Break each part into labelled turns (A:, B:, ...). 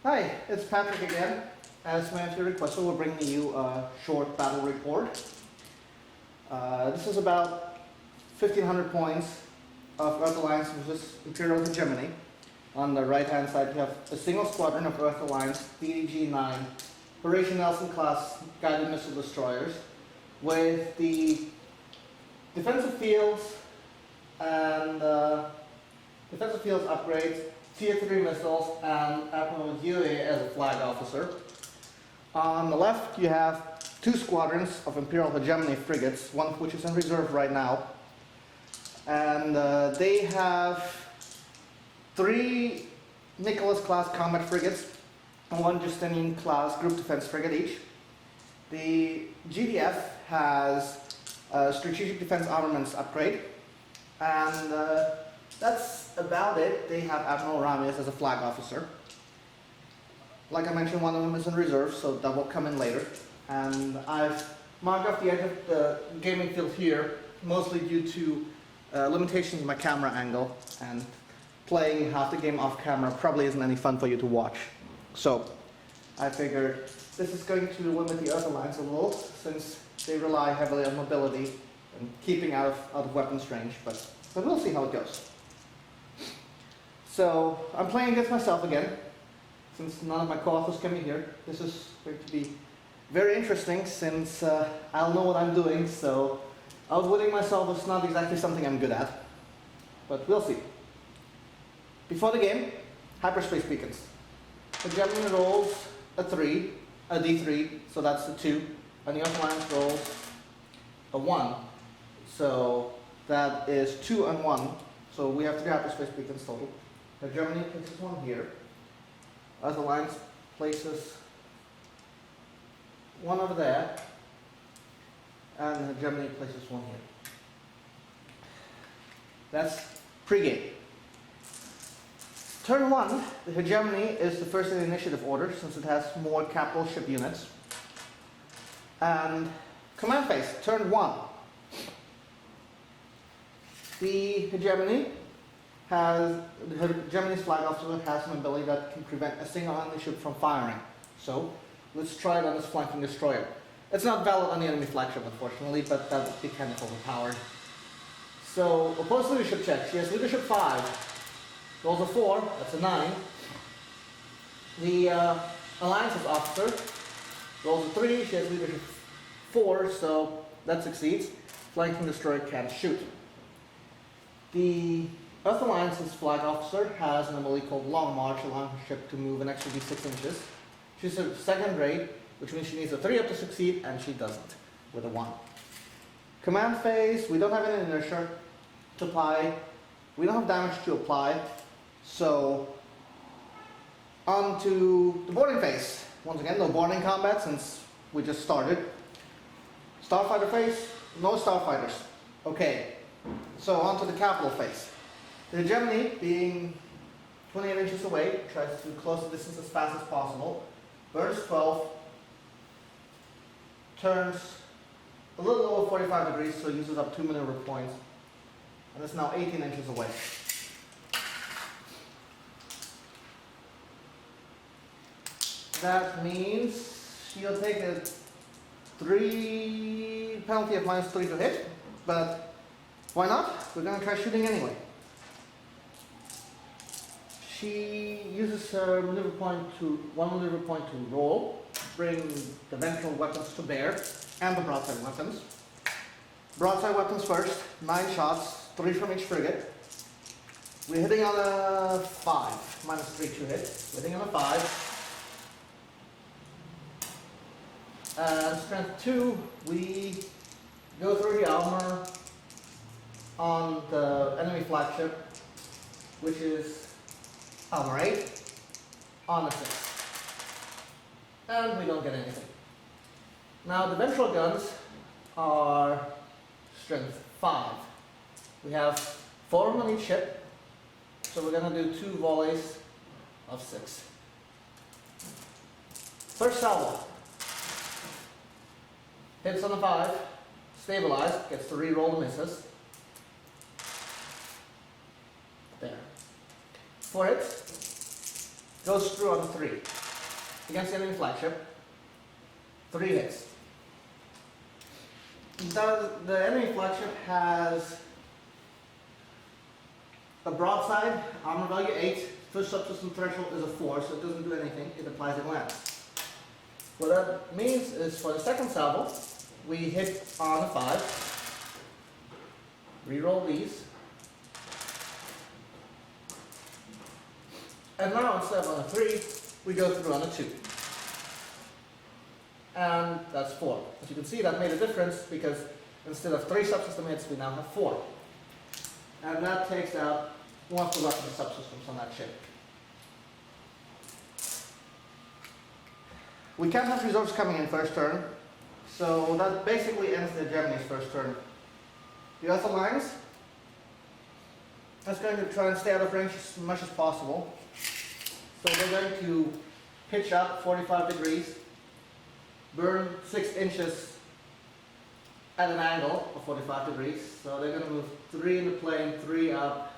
A: Hi, it's Patrick again. As Matthew requested, we're bringing you a short battle report. This is about 1,500 points of Earth Alliance versus Imperial Hegemony. On the right-hand side, we have a single squadron of Earth Alliance DDG-9 Horatio Nelson class guided missile destroyers with the defensive fields and defensive fields upgrades, Tier 3 missiles, and Admiral Yue as a flag officer. On the left, you have two squadrons of Imperial Hegemony frigates, one of which is in reserve right now. And they have three Nicholas-class combat frigates and one Justinian-class group defense frigate each. The GDF has a strategic defense armaments upgrade, and that's about it. They have Admiral Ramirez as a flag officer. Like I mentioned, one of them is in reserve, so that will come in later. And I've marked off the edge of the gaming field here, mostly due to limitations in my camera angle, and playing half the game off camera probably isn't any fun for you to watch. So I figured this is going to limit the Earth Alliance a little, since they rely heavily on mobility and keeping out of weapons range, but we'll see how it goes. So I'm playing against myself again, since none of my co-authors can be here. This is going to be very interesting, since I'll know what I'm doing, so outwitting myself is not exactly something I'm good at, but we'll see. Before the game, hyperspace beacons. The Hegemony rolls a D3, so that's a 2, and the Earth Alliance rolls a 1, so that is 2 and 1, so we have 3 hyperspace beacons total. The Hegemony places one here. Earth Alliance places one over there, and the Hegemony places one here. That's pre-game. Turn 1, the Hegemony is the first in the initiative order, since it has more capital ship units. And command phase, turn 1. The Hegemony's flag officer has an ability that can prevent a single enemy ship from firing. So let's try it on this flanking destroyer. It's not valid on the enemy flagship, unfortunately, but that would be kind of overpowered. So opposed leadership check. She has leadership 5. Rolls a 4, that's a 9. The Alliance's officer rolls a 3, she has leadership 4, so that succeeds. Flanking destroyer can't shoot. The Earth Alliance's flag officer has an ability called Long March, allowing her ship to move an extra d6 inches. She's a second rate, which means she needs a 3 up to succeed, and she doesn't, with a 1. Command phase, we don't have any inertia to apply. We don't have damage to apply. So, on to the boarding phase. Once again, no boarding combat since we just started. Starfighter phase, no starfighters. Okay, so on to the capital phase. The Hegemony, being 28 inches away, tries to close the distance as fast as possible. Burns 12, turns a little over 45 degrees, so uses up 2 maneuver points, and is now 18 inches away. That means she'll take a 3 penalty of -3 to hit, but why not? We're going to try shooting anyway. She uses her one maneuver point to roll, bring the ventral weapons to bear, and the broadside weapons. Broadside weapons first, 9 shots, 3 from each frigate. We're hitting on a 5, -3 to hit. We're hitting on a 5. Strength 2, we go through the armor on the enemy flagship, which is armor 8, on a 6. And we don't get anything. Now the ventral guns are strength 5. We have 4 on each ship, so we're going to do 2 volleys of 6. First salvo. Hits on the 5, stabilized, gets to re-roll the misses. There. For it, goes through on a 3 against the enemy flagship. 3 hits. The enemy flagship has a broadside, armor value 8, first subsystem threshold is a 4, so it doesn't do anything, it applies in land. What that means is for the second salvo, we hit on a 5, reroll these, and now instead of on a 3, we go through on a 2. And that's 4. As you can see, that made a difference because instead of 3 subsystem hits, we now have 4. And that takes out one of the weapon subsystems on that ship. We can't have reserves coming in first turn, so that basically ends the Hegemony's first turn. The Earth Alliance is going to try and stay out of range as much as possible. So they're going to pitch up 45 degrees, burn 6 inches at an angle of 45 degrees. So they're going to move 3 in the plane, 3 up,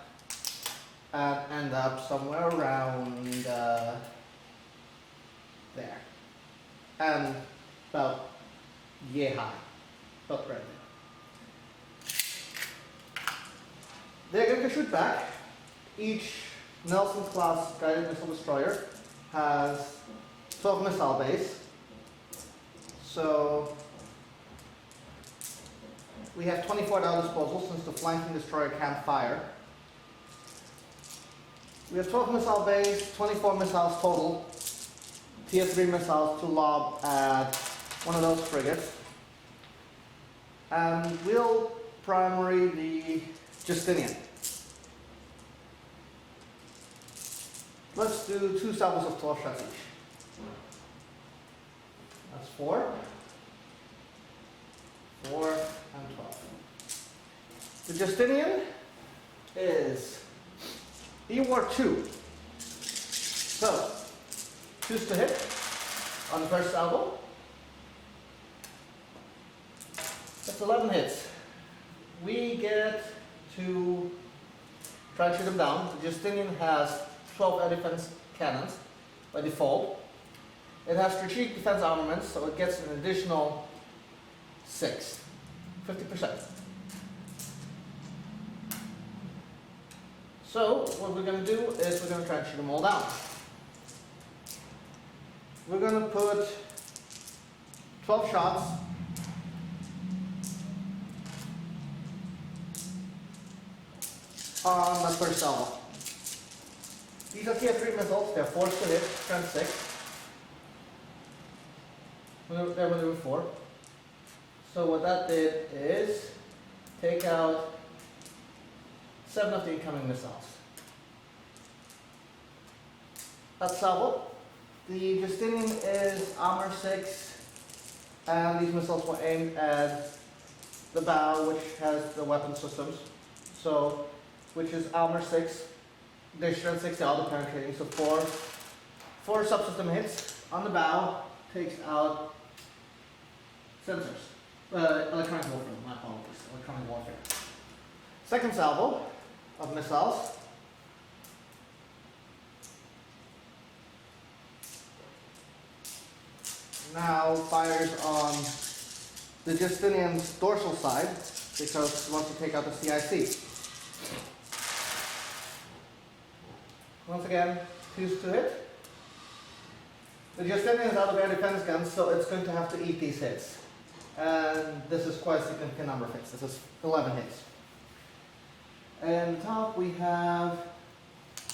A: and end up somewhere around there. And about yay high, about right there. They're going to shoot back. Each Nelson's class guided missile destroyer has 12 missile bays. So we have 24 at our disposal since the flanking destroyer can't fire. We have 12 missile bays, 24 missiles total, tier 3 missiles to lob at one of those frigates. And we'll primary the Justinian. Let's do 2 salvos of 12 shots each. That's 4, 4, and 12. The Justinian is E-War 2. So, choose to hit on the first salvo. That's 11 hits. We get to try and shoot them down. The Justinian has 12 air defense cannons by default. It has strategic defense armaments, so it gets an additional 6, 50%. So what we're going to do is we're going to try and shoot them all down. We're going to put 12 shots on the first salvo. These are tier 3 missiles, they're forced to hit, strength 6. They're maneuver 4. So what that did is take out 7 of the incoming missiles. At salvo, the Justinian is armor 6, and these missiles were aimed at the bow, which has the weapon systems. So, which is armor 6, their strength 6, they're auto penetrating. So 4 subsystem hits on the bow takes out sensors. Electronic warfare, my apologies, electronic warfare. Second salvo of missiles. Now fires on the Justinian's dorsal side because it wants to take out the CIC. Once again, choose to hit. The Justinian is out of air defense guns, so it's going to have to eat these hits. And this is quite a significant number of hits. This is 11 hits. And top we have,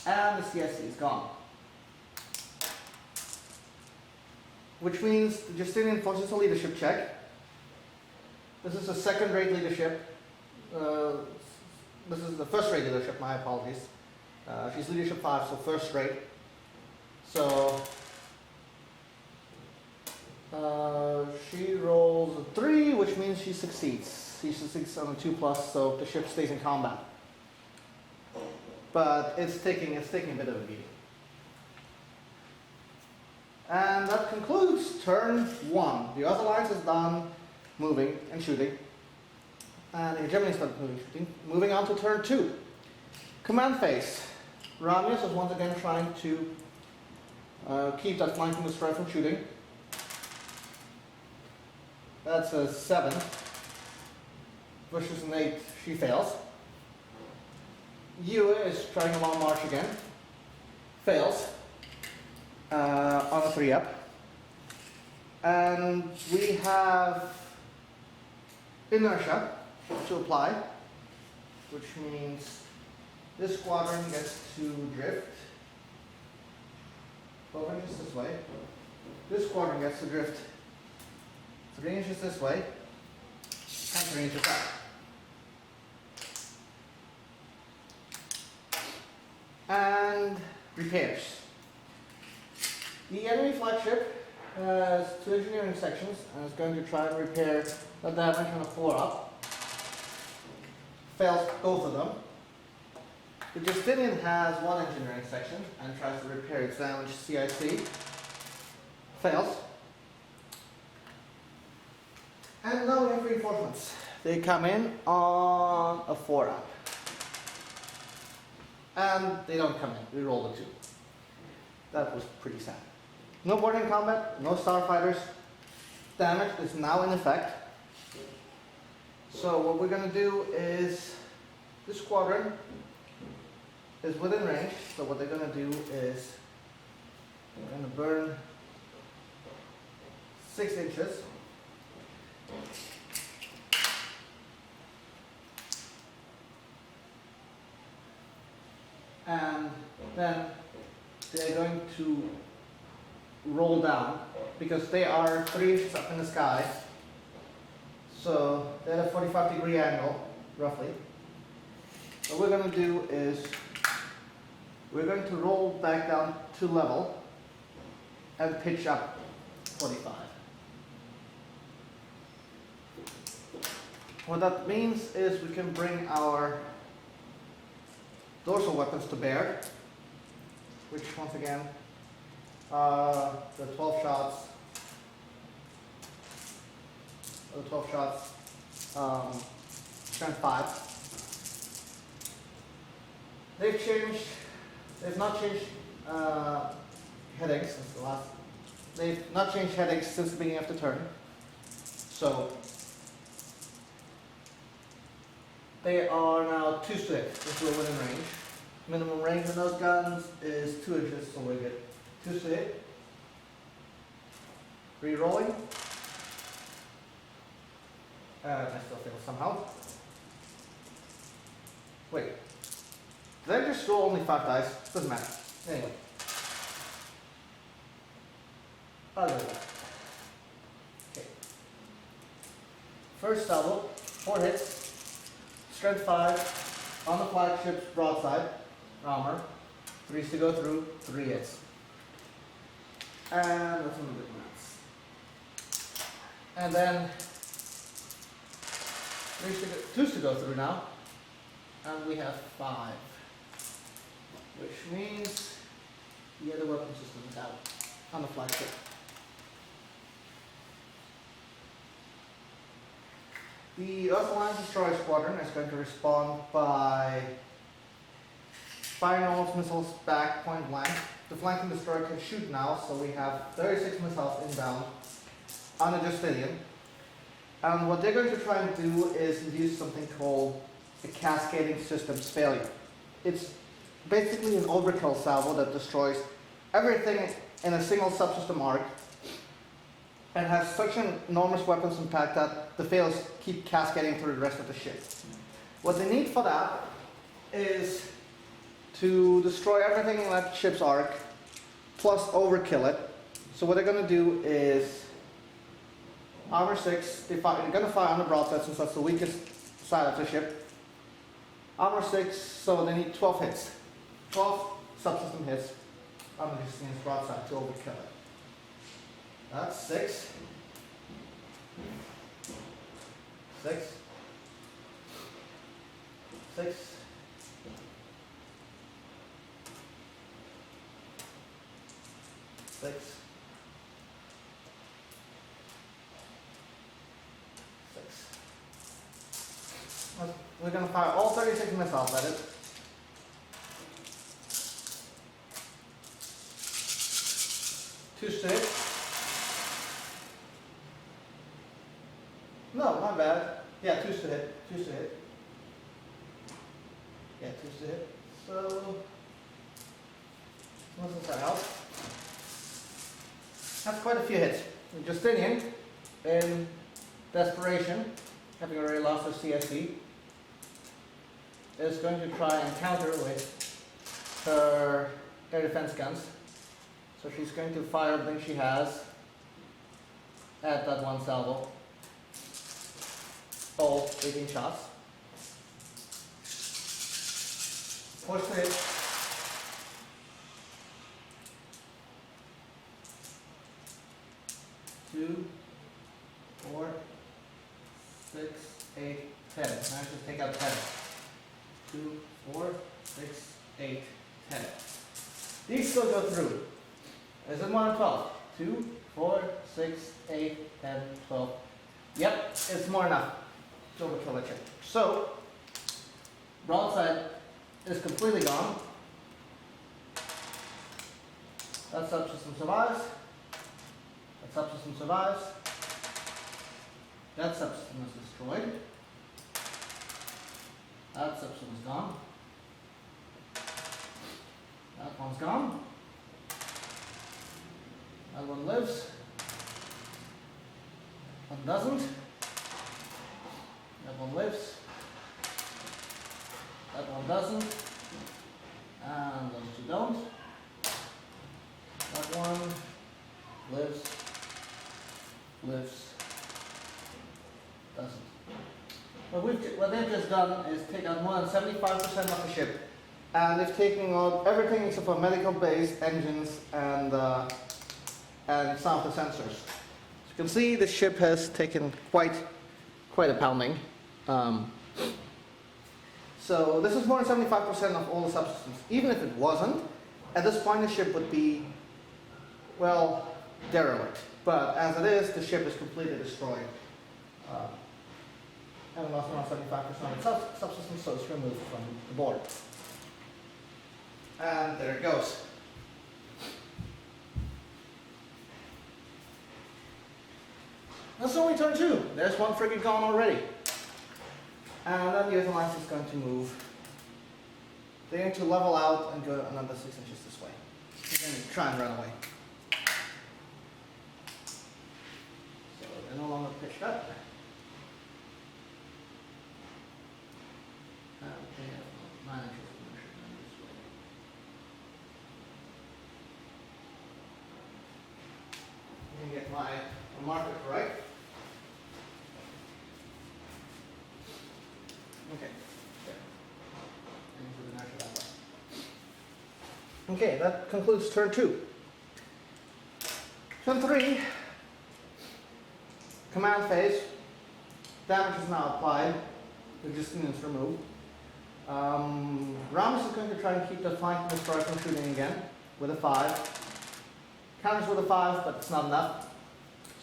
A: and the CIC is gone. Which means the Justinian forces a leadership check. This is a second-rate leadership. This is the first-rate leadership, my apologies. She's leadership 5, so first-rate. So she rolls a 3, which means she succeeds. She succeeds on a 2+, so the ship stays in combat. But it's taking a bit of a beating. And that concludes turn 1. The Earth Alliance is done moving and shooting. And the Hegemony is done moving and shooting. Moving on to turn 2. Command phase. Ramius is once again trying to Keep that flanking destroyer from shooting. That's a 7. Versus an 8, she fails. Yue is trying a long march again. Fails. On a 3 up. And we have inertia to apply, which means this squadron gets to drift 12 inches this way. This squadron gets to drift 3 inches this way and 3 inches back. And repairs. The enemy flagship has 2 engineering sections and is going to try and repair the damage on a 4 up. Fails both of them. The Justinian has 1 engineering section and tries to repair its damaged CIC. Fails. And now we have reinforcements. They come in on a 4 up. And they don't come in. We roll a 2. That was pretty sad. No boarding combat, no starfighters. Damage is now in effect. So what we're going to do is, this squadron is within range. So what they're going to do is, they're going to burn 6 inches. And then they're going to roll down because they are 3 inches up in the sky. So they're at a 45-degree angle, roughly. What we're going to do is we're going to roll back down to level and pitch up 45. What that means is we can bring our dorsal weapons to bear, which once again, the 12 shots, strength 5. They've not changed headings since the last, they've not changed headings since the beginning of the turn. So they are now 2 to hit if we're within range. Minimum range on those guns is 2 inches, so we get 2 to hit. Re-rolling. I still fail somehow. Wait. Did I just roll only 5 dice? Doesn't matter. Anyway. I'll do that. Okay. First salvo, 4 hits. Strength 5 on the flagship's broadside, armor. 3s to go through, 3 hits. And that's one of the maths. And then 2s to go through now. And we have 5. Which means the other weapon system is out on the flagship. The Earth Alliance Destroyer Squadron is going to respond by firing all its missiles back point blank. The flanking destroyer can shoot now, so we have 36 missiles inbound on the Justinian. And what they're going to try and do is induce something called a cascading systems failure. It's basically an overkill salvo that destroys everything in a single subsystem arc and has such an enormous weapons impact that the fails keep cascading through the rest of the ship. What they need for that is to destroy everything in that ship's arc, plus overkill it. So what they're going to do is armor 6, they're going to fire on the broadside since that's the weakest side of the ship. Armor 6, so they need 12 hits. 12 subsystem hits on the Justinian's broadside to overkill it. That's 6. 6. 6. 6. 6. We're going to fire all 36 missiles at it. 2 to hit. No, my bad. Yeah, 2 to hit. 2 to hit. Yeah, 2 to hit. So, what's this out? That's quite a few hits. Justinian, in desperation, having already lost her CSE, is going to try and counter with her air defense guns. So she's going to fire everything she has at that one salvo. All 18 shots. Push the hit. Two, 4, 6, 8, 10. Now just take out 10. 2, 4, 6, 8, 10. These still go through. Is it 1 and 12? 2, 4, 6, 8, 10, 12. Yep, it's more enough to overkill the chip. So, broadside is completely gone. That subsystem survives. That subsystem survives. That subsystem is destroyed. That subsystem is gone. That one's gone. That one lives. One doesn't. That one lives. That one doesn't. And those two don't. That one lives. Lives. Doesn't. What they've just done is take out more than 75% of the ship. And they've taken out everything except for medical base, engines, and some of the sensors. As you can see, the ship has taken quite a pounding. So this is more than 75% of all the subsystems. Even if it wasn't, at this point the ship would be, well, derelict. But as it is, the ship is completely destroyed. And lost around 75% of its subsystems, so it's removed from the board. And there it goes. That's only turn 2. There's one frigate gone already. And then the Earth Alliance is going to move. They're going to level out and go another 6 inches this way. They're going to try and run away. So they're no longer pitched up. And they have 9 inches of inertia going this way. Let me get my marker correct. Okay. Okay, that concludes turn 2. Turn 3, command phase. Damage is now applied. The Justinian's removed. Ramos is going to try and keep the flanking destroyer from shooting again with a 5. Counters with a 5, but it's not enough.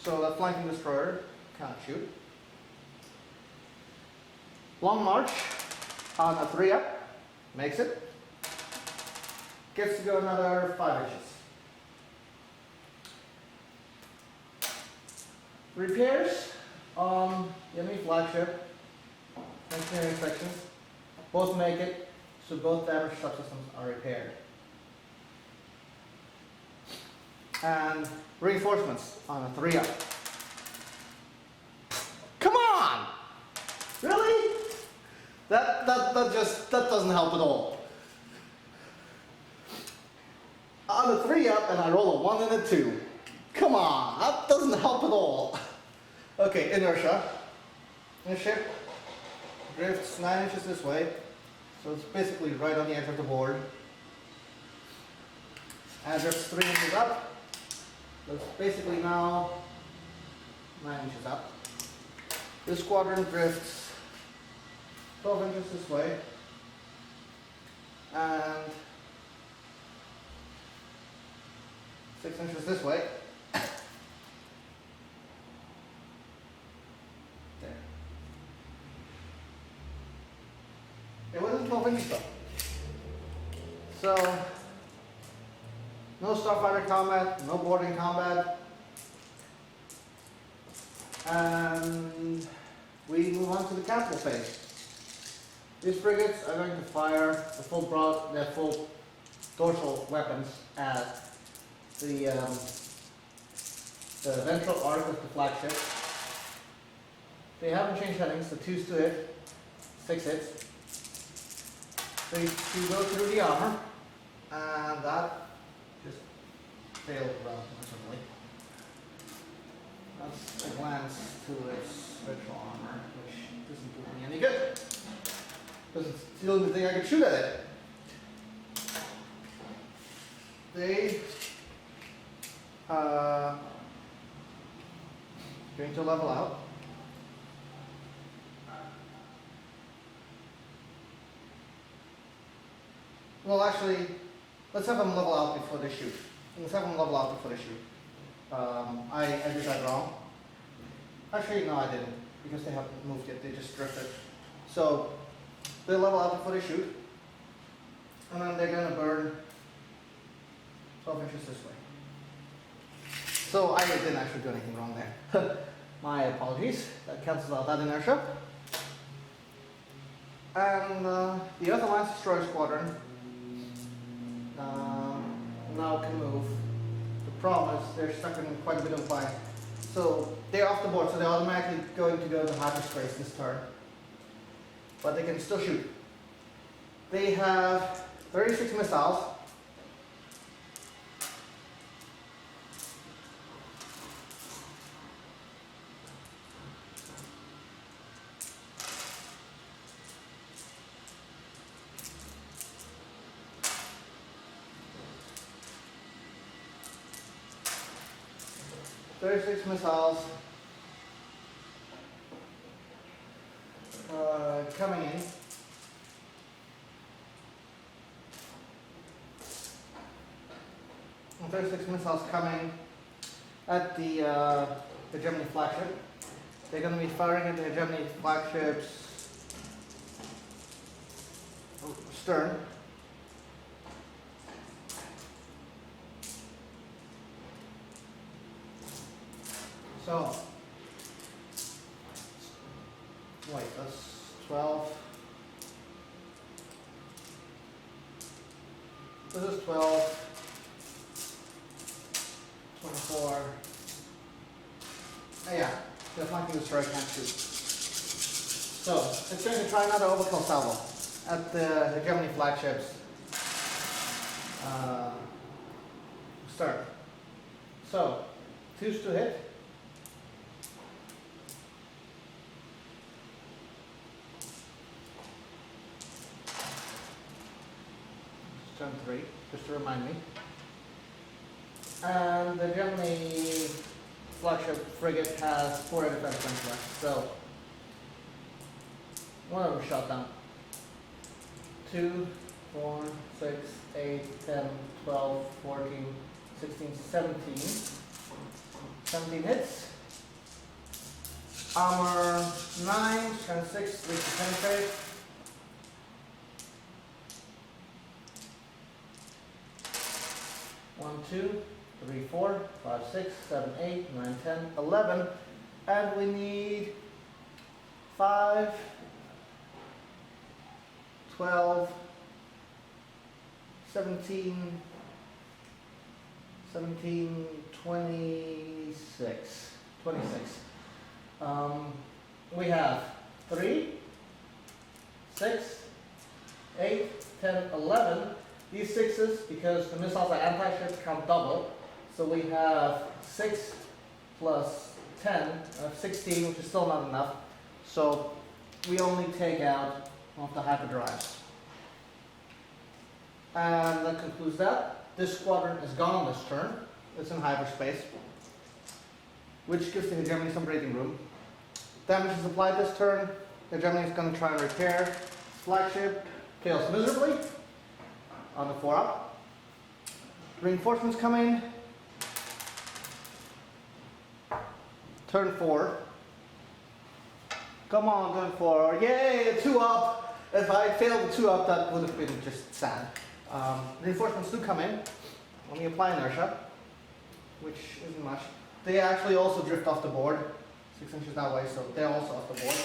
A: So that flanking destroyer can't shoot. Long march on a 3-up, makes it. Gets to go another 5 inches. Repairs on the enemy flagship, engineering sections, both make it, so both damaged subsystems are repaired. And reinforcements on a 3-up. Come on! Really? That doesn't help at all. On a 3-up and I roll a 1 and a 2. Come on, that doesn't help at all. Okay, inertia. The ship drifts 9 inches this way, so it's basically right on the edge of the board. And drifts 3 inches up, so it's basically now 9 inches up. This squadron drifts 12 inches this way, and 6 inches this way. There. It wasn't 12 inches though. So No starfighter combat, no boarding combat. And we move on to the capital phase. These frigates are going to fire the full dorsal weapons at the ventral arc of the flagship. They haven't changed headings, so 2's to hit, 6 hits. They go through the armor, and that just failed well, miserably. That's a glance to its ventral armor, which doesn't do me any good. Because it's the only thing I can shoot at it. They going to level out. Well, actually, let's have them level out before they shoot. Let's have them level out before they shoot. I did that wrong. Actually, no, I didn't, because they haven't moved yet. They just drifted. So they level out before they shoot, and then they're gonna burn 12 inches this way. So I didn't actually do anything wrong there. My apologies. That cancels out that inertia. And the Earth Alliance Destroyer Squadron now can move. The problem is they're stuck in quite a bit of line. So they're off the board, so they're automatically going to go to hyperspace this turn. But they can still shoot. They have 36 missiles. Coming in. And 36 missiles coming at the Hegemony flagship. They're going to be firing at the Hegemony flagship's stern. So, wait, that's 12. This is 12, 24. Oh yeah, the flanking destroyer can't shoot. So, it's going to try another overkill salvo at the Hegemony flagship's stern. So, 2's to hit. Turn 3, just to remind me. And the Germany flagship frigate has 4 air defense guns left, so one of them shot down. 2, 4, 6, 8, 10, 12, 14, 16, 17. 17 hits. Armor 9, strength 6, reach to penetrate. One, 2, 3, 4, 5, 6, 7, 8, 9, 10, 11, and we need 5, 12, 17, 26. We have 3, 6, 8, 10, 11. These 6s, because the missiles are anti-ship, count double. So we have 6 plus 10, 16, which is still not enough. So we only take out one of the hyperdrives. And that concludes that. This squadron is gone this turn. It's in hyperspace, which gives the Hegemony some breathing room. Damage is applied this turn. The Hegemony is going to try and repair. Flagship fails miserably on the 4-up. Reinforcements come in. Turn 4. Come on, turn 4. Yay, a 2-up. If I failed the 2-up, that would have been just sad. Reinforcements do come in. Let me apply inertia, which isn't much. They actually also drift off the board, 6 inches that way, so they're also off the board.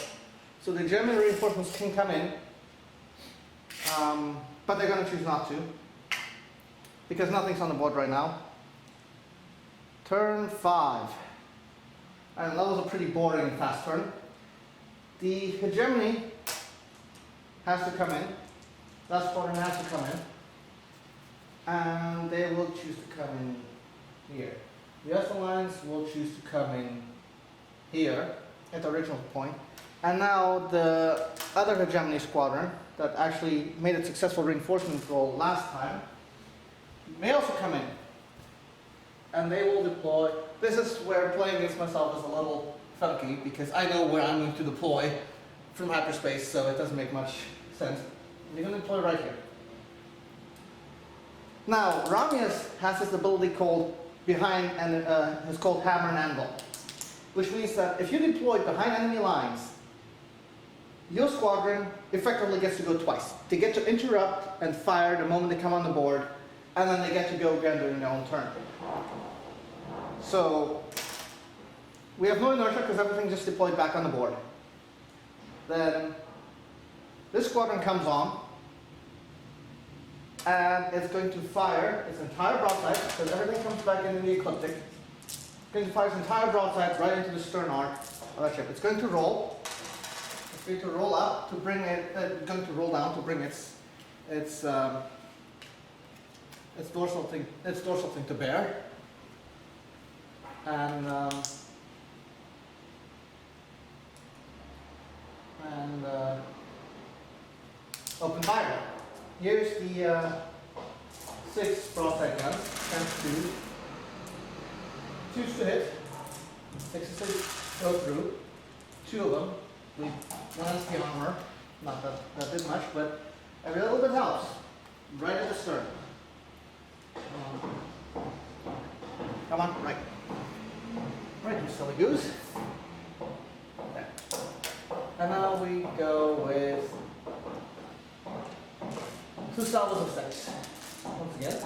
A: So the German reinforcements can come in, but they're going to choose not to, because nothing's on the board right now. Turn 5. And that was a pretty boring and fast turn. The hegemony has to come in. That squadron has to come in. And they will choose to come in here. The US Alliance will choose to come in here at the original point. And now the other hegemony squadron that actually made a successful reinforcement goal last time may also come in. And they will deploy. This is where playing against myself is a little funky because I know where I'm going to deploy from hyperspace, so it doesn't make much sense. You're going to deploy right here. Now, Ramius has this ability called behind, and it's called hammer and anvil, which means that if you deploy behind enemy lines, your squadron effectively gets to go twice. They get to interrupt and fire the moment they come on the board, and then they get to go again during their own turn. So we have no inertia because everything just deployed back on the board. Then this squadron comes on and it's going to fire its entire broadside because everything comes back in the ecliptic. It's going to fire its entire broadside right into the stern arc of that ship. It's going to roll. It's going to roll up to bring it. Going to roll down to bring its dorsal thing to bear. And open fire. Here's the 6 broadside guns, 10 to 2 to hit, 6 to go through, 2 of them. We glance the armor, not that did much, but every little bit helps. Right at the stern. Come on, right. Right, you silly goose. There. And now we go with 2 salvos of 6. Once again.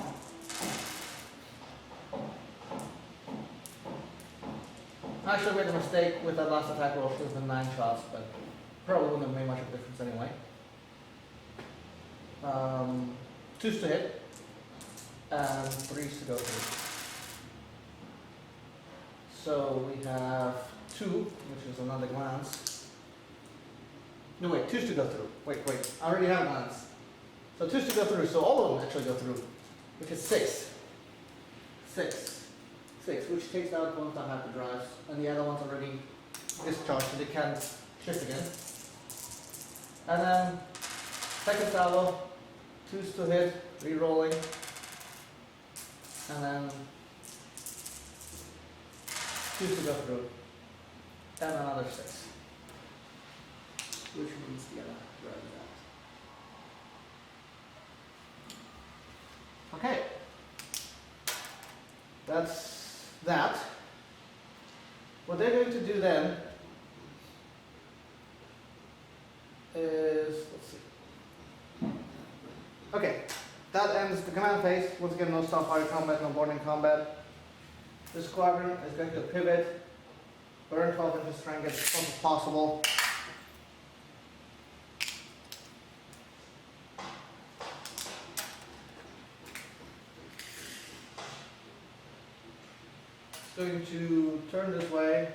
A: I actually made a mistake with that last attack roll. It should have been 9 shots, but probably wouldn't have made much of a difference anyway. 2s to hit, and 3s to go through. So we have 2, which is another glance. No, wait, 2s to go through. Wait, I already have a glance. So 2s to go through, so all of them actually go through, which is 6. 6, which takes out one of the hyperdrives, and the other one's already discharged, so they can't shift again. And then, second salvo, 2s to hit, re-rolling, and then 2s to go through, and another 6, which means the other drive is out. Okay, that's that. What they're going to do then is, let's see. Okay, that ends the command phase. Once again, no starfire combat, no boarding combat. The squadron is going to pivot, burn 12 inches, try and get as close as possible. It's going to turn this way,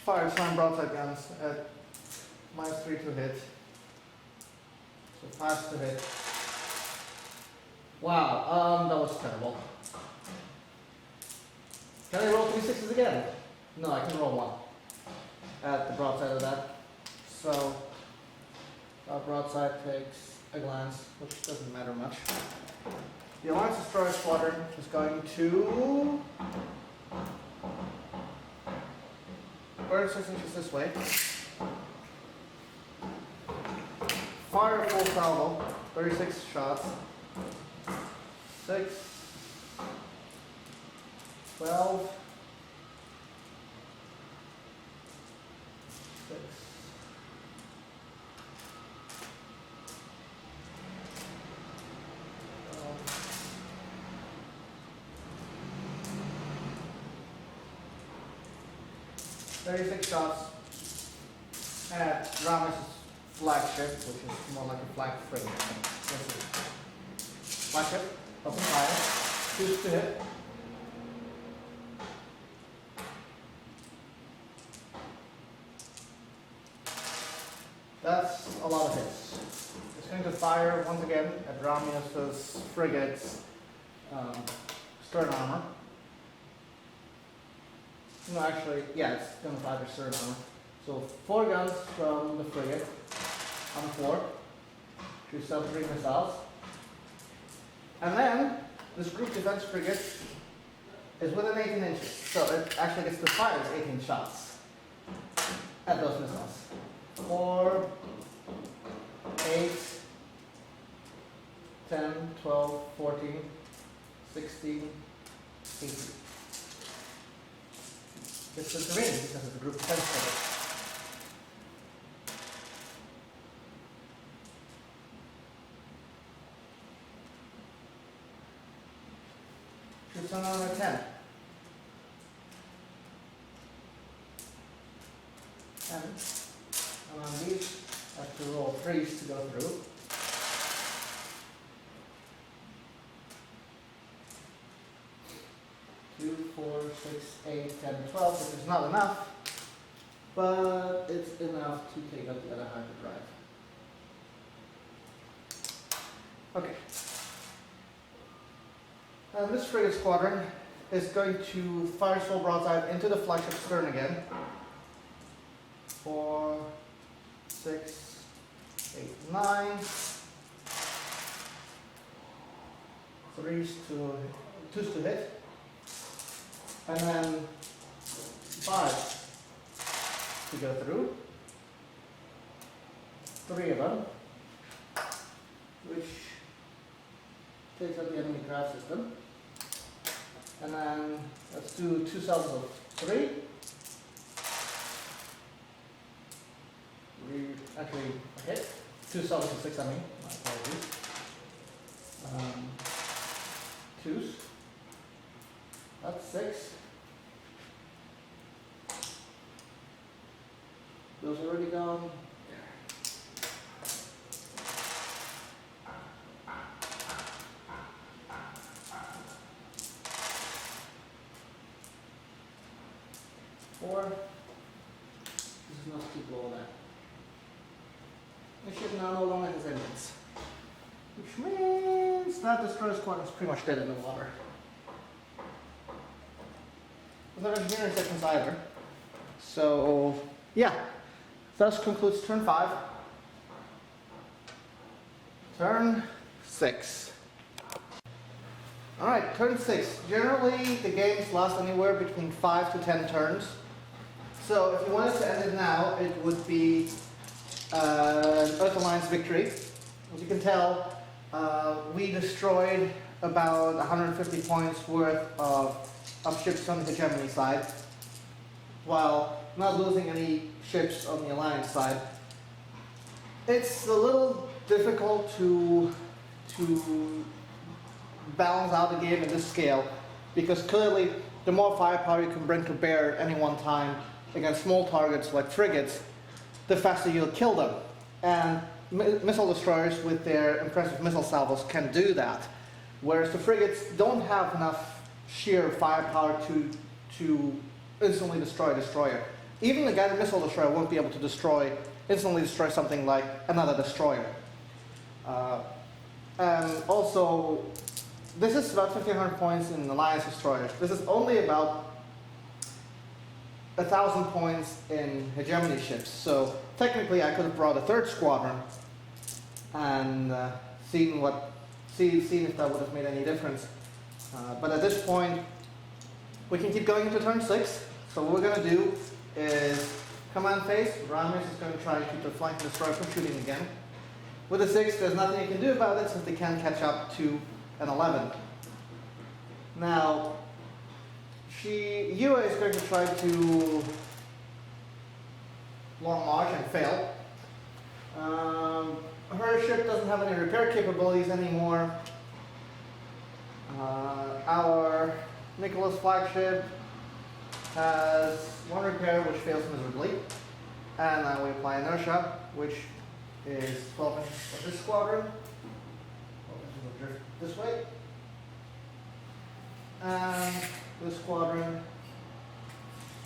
A: fire its 9 broadside guns at -3 to hit, so 5 to hit. Wow, that was terrible. Can I roll 3 6s again? No, I can roll 1 at the broadside of that. So our broadside takes a glance, which doesn't matter much. The Alliance Destroyer Squadron is going to burn 6 inches this way. Fire full salvo, 36 shots. 6, 12, 6, 12, 36 shots at Ramos' flagship, which is more like a flag frigate. Flagship, open fire, choose to hit. That's a lot of hits. It's going to fire once again at Ramius' frigate's stern armor. No, actually, yeah, it's going to fire the stern armor. So 4 guns from the frigate on the floor. Shoot 3 missiles. And then this group defense frigate is within 18 inches. So it actually gets to fire 18 shots at those missiles. 4, 8, 10, 12, 14, 16, 18. It's the terrain because of the group defense frigate. Shoots on number 10. And on these, I have to roll 3s to go through. Two, 4, 6, 8, 10, 12, which is not enough, but it's enough to take up the other hyperdrive. Okay. And this frigate squadron is going to fire full broadside into the flagship stern again. 4, 6, 8, 9. 2s to hit. And then 5 to go through. 3 of them, which takes out the enemy craft system. And then let's do 2 cells of 3. Actually, okay, 2 cells of 6, I mean, my apologies. 2s. That's 6. Those are already gone. Four. This is not too low there. The ship now no longer has engines, which means that destroyer squadron is pretty much dead in the water. Without engineering seconds either. So, yeah. Thus concludes turn 5. Turn 6. Alright, turn 6. Generally, the games last anywhere between 5 to 10 turns. So, if you wanted to end it now, it would be an Earth Alliance victory. As you can tell, we destroyed about 150 points worth of ships on the Hegemony side, while not losing any ships on the Alliance side. It's a little difficult to balance out the game in this scale, because clearly the more firepower you can bring to bear at any one time against small targets like frigates, the faster you'll kill them. And missile destroyers with their impressive missile salvos can do that, whereas the frigates don't have enough sheer firepower to instantly destroy a destroyer. Even the guided missile destroyer won't be able to instantly destroy something like another destroyer. And also, this is about 1,500 points in Alliance destroyers. This is only about 1,000 points in Hegemony ships. So technically, I could have brought a 3rd squadron and seen if that would have made any difference. But at this point, we can keep going into turn 6. So what we're going to do is command phase. Ramirez is going to try and keep the flank destroyer from shooting again. With a 6, there's nothing you can do about it since they can't catch up to an 11. Now, Yua is going to try to long march and fail. Her ship doesn't have any repair capabilities anymore. Our Nicholas flagship has one repair which fails miserably, and now we apply inertia, which is 12 inches for this squadron. 12 inches will drift this way, and this squadron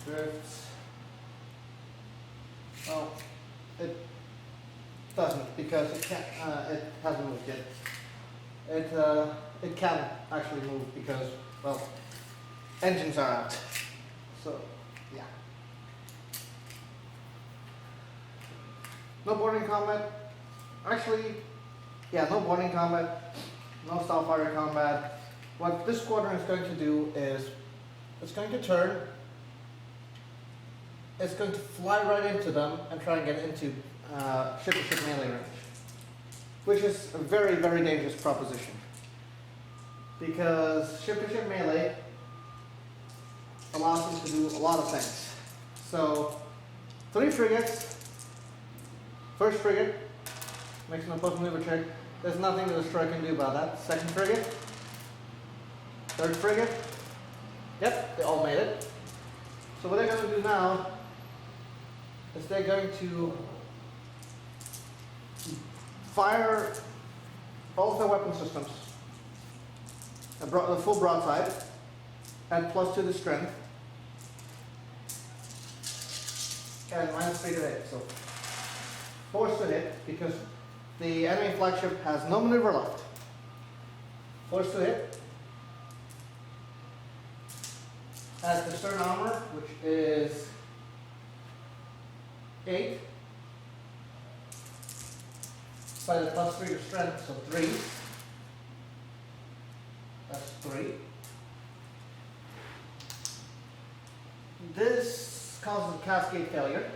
A: drifts. Well, it doesn't because it can't. It hasn't moved yet. It can actually move because, well, engines are out. So yeah. No boarding combat. Actually, yeah, no boarding combat. No Starfighter combat. What this squadron is going to do is it's going to turn. It's going to fly right into them and try and get into ship-to-ship melee range, which is a very, very dangerous proposition. Because ship-to-ship melee allows them to do a lot of things. So, 3 frigates. First frigate makes an opposed maneuver check. There's nothing the destroyer can do about that. Second frigate. Third frigate. Yep, they all made it. So what they're going to do now is they're going to fire all of their weapon systems, the full broadside, at +2 the strength, and -3 to hit. So force to hit because the enemy flagship has no maneuver left. Force to hit. At the stern armor, which is 8, by the +3 to strength, so 3. That's 3. This causes a cascade failure,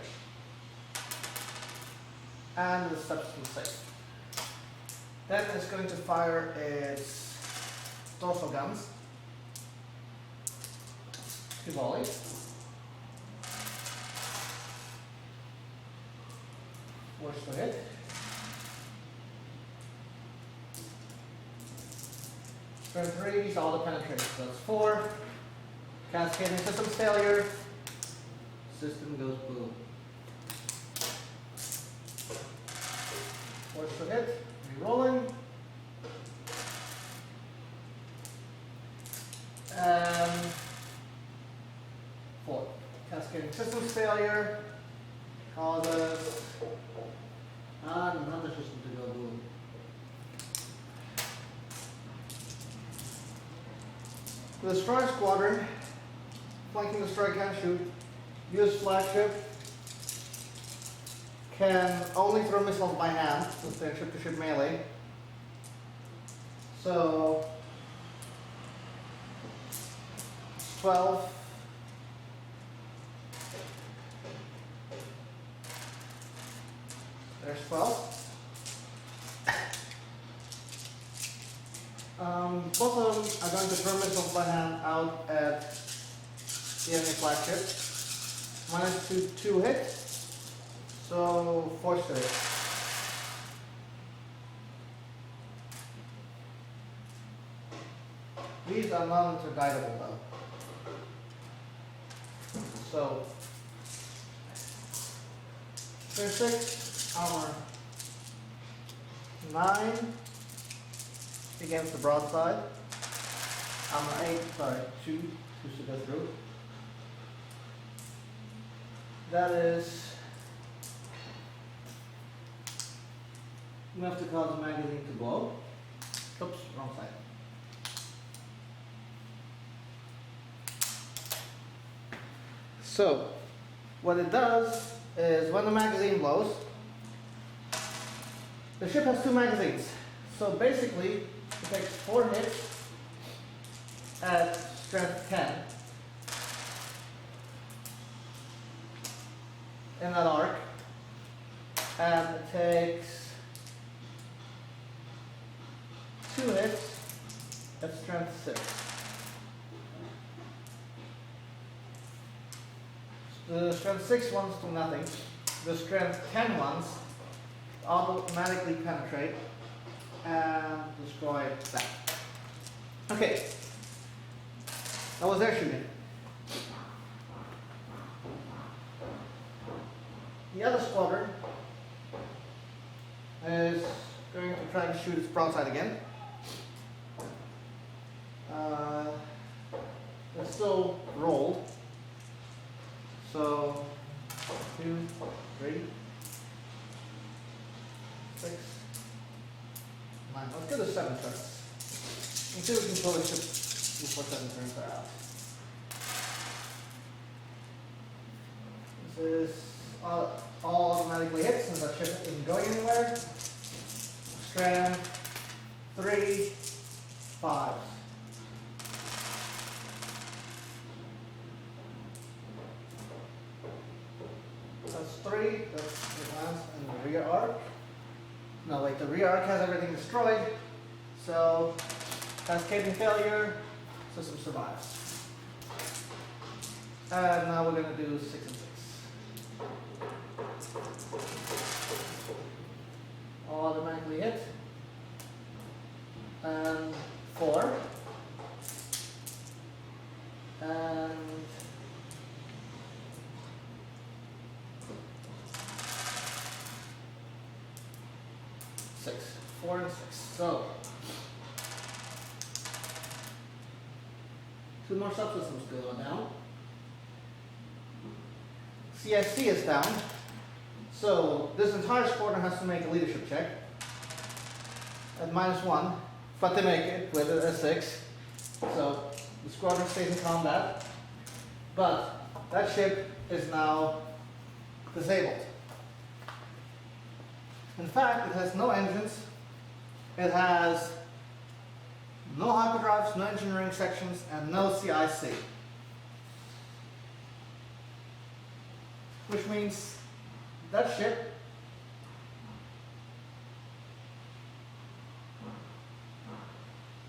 A: and the substance safe. Then it's going to fire its dorsal guns. 2 volleys. Force to hit. Strength 3, these all the penetration. So that's 4. Cascading systems failure. System goes boom. Force to hit. Re-rolling. And 4. Cascading systems failure causes another system to go boom. The destroyer squadron, flanking destroyer can shoot, US flagship can only throw missiles by hand since they're ship-to-ship melee. So 12. There's 12. Both of them are going to throw missiles by hand out at the enemy flagship. -2 hit, so force to hit. These are non-interguidable though. So, 6, armor 9 against the broadside. Armor 8, sorry, 2 to go through. That is enough to cause the magazine to blow. Oops, wrong side. So, what it does is when the magazine blows, the ship has 2 magazines. So basically, it takes 4 hits at strength 10 in that arc, and it takes 2 hits at strength 6. The strength 6 ones do nothing. The strength 10 ones automatically penetrate and destroy that. Okay, that was their shooting. The other squadron is going to try and shoot its broadside again. It's still rolled. So 2, 3, 6, 9. Let's go to 7 turns. And see if we can pull the ship before 7 turns are out. This is all automatically hit since that ship isn't going anywhere. Strand 3, 5. That's 3. That's the advance and the rear arc. No, wait, the rear arc has everything destroyed. So, cascading failure, system survives. And now we're going to do 6 and 6. Automatically hit. And 4. And 6. 4 and 6. So 2 more subsystems go down. CSC is down. So this entire squadron has to make a leadership check at -1, but they make it with a 6. So the squadron stays in combat, but that ship is now disabled. In fact, it has no engines, it has no hyperdrives, no engineering sections, and no CIC. Which means that ship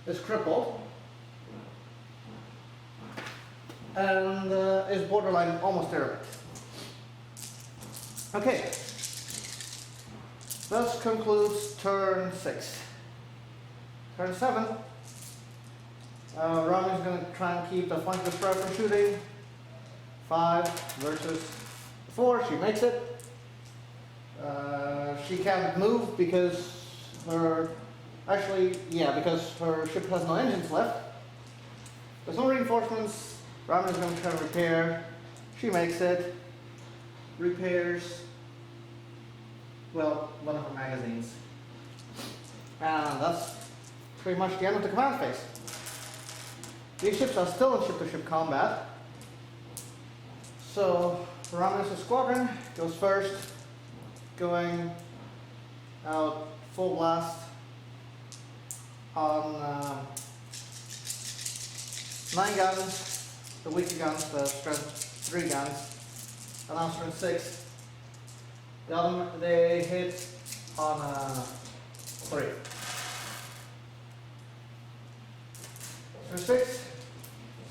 A: is crippled and is borderline almost derelict. Okay, this concludes turn 6. Turn 7, Rami is going to try and keep the flank destroyer from shooting. 5 versus 4, she makes it. She can't move because because her ship has no engines left. There's no reinforcements. Ramen is going to try to repair. She makes it. Repairs, well, one of her magazines. And that's pretty much the end of the command phase. These ships are still in ship-to-ship combat. So, Ramirez's squadron goes first, going out full blast on 9 guns, the weaker guns, the strength 3 guns, and now strength 6. The other, they hit on 3. Strength 6,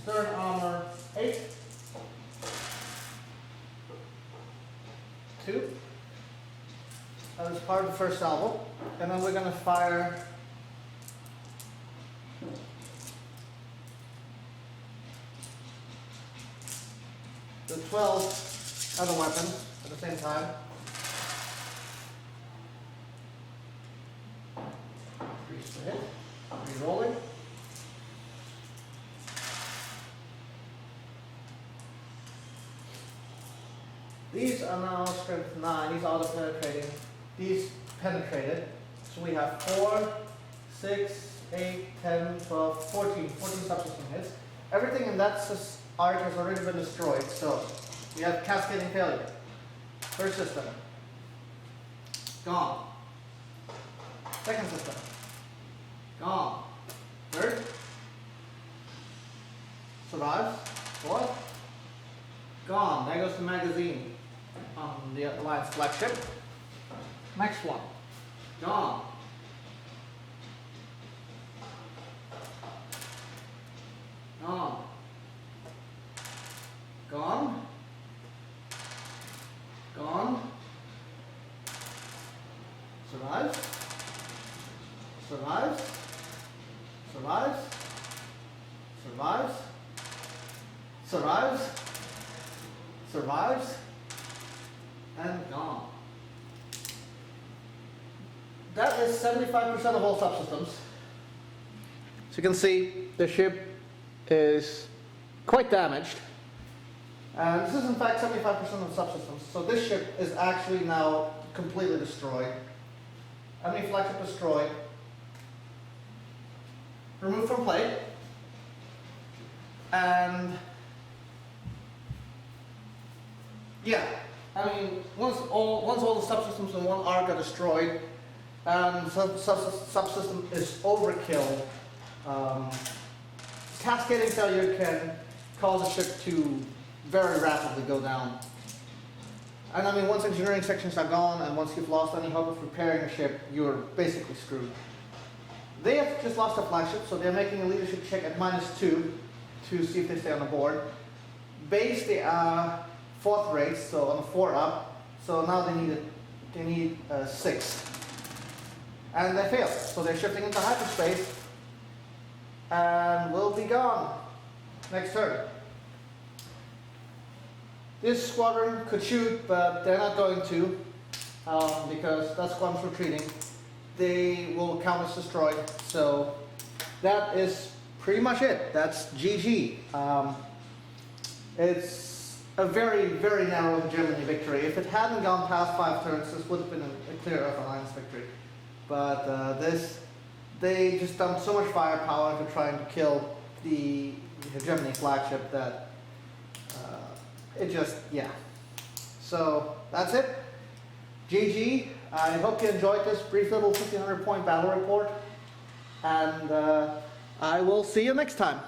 A: stern armor 8, 2. That was part of the first salvo, and then we're going to fire the 12 other weapons at the same time. 3 to hit, 3 rolling. These are now strength 9, these are auto penetrating. These penetrated, so we have 4, 6, 8, 10, 12, 14 subsystem hits. Everything in that arc has already been destroyed, so we have cascading failure. First system, gone. Second system, gone. Third, survives. Fourth, gone. There goes the magazine on the Alliance flagship. Next one, gone. Gone. Gone. Gone. Survives. Survives. Survives. Survives. Survives. Survives. and gone. That is 75% of all subsystems. So you can see the ship is quite damaged. And this is in fact 75% of subsystems. So this ship is actually now completely destroyed. Enemy flagship destroyed. Removed from play. And yeah, I mean, once all the subsystems in one arc are destroyed, and subsystem is overkill, cascading failure can cause a ship to very rapidly go down. And I mean, once engineering sections are gone, and once you've lost any hope of repairing a ship, you're basically screwed. They have just lost a flagship, so they're making a leadership check at -2 to see if they stay on the board. Base, they are 4th race, so on a 4 up. So now they need 6. And they failed, so they're shifting into hyperspace and will be gone next turn. This squadron could shoot, but they're not going to, because that squadron's retreating. They will count as destroyed. So that is pretty much it. That's GG. It's a very, very narrow hegemony victory. If it hadn't gone past 5 turns, this would have been a clear Earth Alliance victory. But they just dumped so much firepower into trying to kill the hegemony flagship that it just, yeah. So that's it. GG. I hope you enjoyed this brief little 1500 point battle report. And I will see you next time.